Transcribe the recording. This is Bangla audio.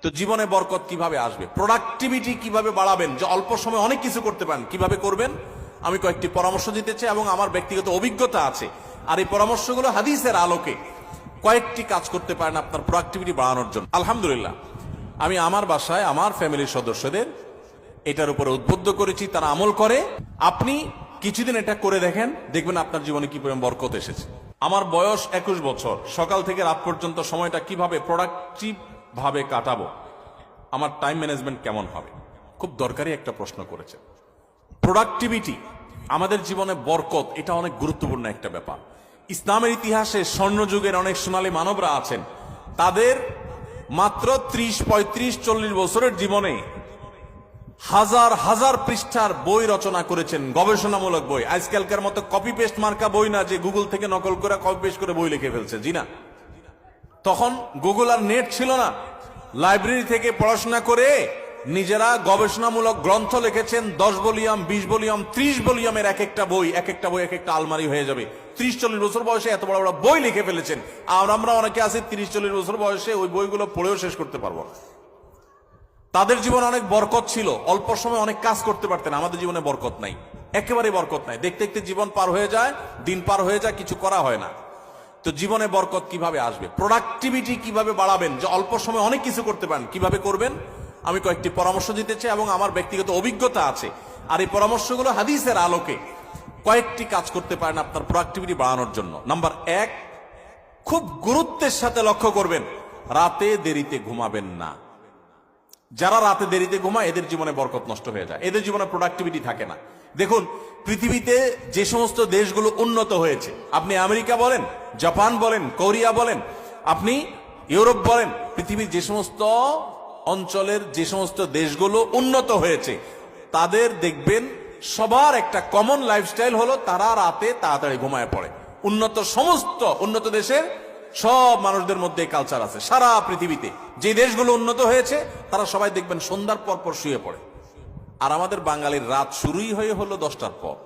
তো জীবনে বরকত কিভাবে আসবে, প্রোডাক্টিভিটি কিভাবে বাড়াবেন, যে অল্প সময় অনেক কিছু করতে পারেন, কিভাবে করবেন আমি কয়েকটি পরামর্শ দিতে চাই এবং আমার ব্যক্তিগত অভিজ্ঞতা আছে। আর এই পরামর্শগুলো হাদিসের আলোকে কয়েকটি কাজ করতে পারেন আপনার প্রোডাক্টিভিটি বাড়ানোর জন্য। আলহামদুলিল্লাহ, আমি আমার বাসায় আমার ফ্যামিলির সদস্যদের এটার উপরে উদ্বুদ্ধ করেছি, তারা আমল করে। আপনি কিছুদিন এটা করে দেখেন, দেখবেন আপনার জীবনে কি পরিমাণ বরকত এসেছে। আমার বয়স 21 বছর, সকাল থেকে রাত পর্যন্ত সময়টা কিভাবে প্রোডাক্টিভ ভাবে কাটাবো, আমার টাইম ম্যানেজমেন্ট কেমন হবে, খুব দরকারি একটা প্রশ্ন করেছে। প্রোডাক্টিভিটি আমাদের জীবনে বরকত, এটা অনেক গুরুত্বপূর্ণ একটা ব্যাপার। ইসলামের ইতিহাসে স্বর্ণযুগের অনেক সোনালী মানবরা আছেন, তাদের মাত্র 30, 35, 40 বছরের জীবনে হাজার হাজার পৃষ্ঠার বই রচনা করেছেন, গবেষণামূলক বই। আজকালকার মতো কপি পেস্ট মার্কা বই না, যে গুগল থেকে নকল করে কপি পেস্ট করে বই লিখে ফেলছে, জি না। তখন গুগল আর নেট ছিল না, লাইব্রেরি থেকে পড়াশোনা করে নিজেরা গবেষণামূলক গ্রন্থ লিখেছেন। 10 ভলিউম, 20 ভলিউম, 30 ভলিউমের এক একটা বই এক একটা আলমারি হয়ে যাবে। 30-40 বছর বয়সে এত বড় বড় বই লিখে ফেলেছেন। আর আমরা অনেকে আছি 30-40 বছর বয়সে ওই বইগুলো পড়েও শেষ করতে পারবো না। তাদের জীবনে অনেক বরকত ছিল, অল্প সময় অনেক কাজ করতে পারতেন। আমাদের জীবনে বরকত নাই, একেবারে বরকত নাই। দেখতে দেখতে জীবন পার হয়ে যায়, দিন পার হয়ে যায়, কিছু করা হয় না। তো জীবনে বরকত কিভাবে আসবে, প্রোডাক্টিভিটি কিভাবে বাড়াবেন, যে অল্প সময় অনেক কিছু করতে পারেন, কিভাবে করবেন আমি কয়েকটি পরামর্শ দিতে চাই এবং আমার ব্যক্তিগত অভিজ্ঞতা আছে। আর এই পরামর্শগুলো হাদিসের আলোকে কয়েকটি কাজ করতে পারেন আপনার প্রোডাক্টিভিটি বাড়ানোর জন্য। নাম্বার 1, খুব গুরুত্বের সাথে লক্ষ্য করবেন, রাতে দেরিতে ঘুমাবেন না। যারা রাতে দেরিতে ঘুমায় এদের জীবনে বরকত নষ্ট হয়ে যায়, এদের জীবনে প্রোডাক্টিভিটি থাকে না। দেখুন, পৃথিবীতে যে সমস্ত দেশগুলো উন্নত হয়েছে, আপনি আমেরিকা বলেন, জাপান বলেন, কোরিয়া বলেন, আপনি ইউরোপ বলেন, পৃথিবীর যে সমস্ত অঞ্চলের যে সমস্ত দেশগুলো উন্নত হয়েছে, তাদের দেখবেন সবার একটা কমন লাইফস্টাইল হলো তারা রাতে তাড়াতাড়ি ঘুমায় পড়ে। সমস্ত উন্নত দেশের সব মানুষদের মধ্যে কালচার আছে। সারা পৃথিবীতে যে দেশগুলো উন্নত হয়েছে তারা সবাই দেখবেন সন্ধ্যার পর পর শুয়ে পড়ে। আর আমাদের বাঙালির রাত শুরুই হলো 10টার পর।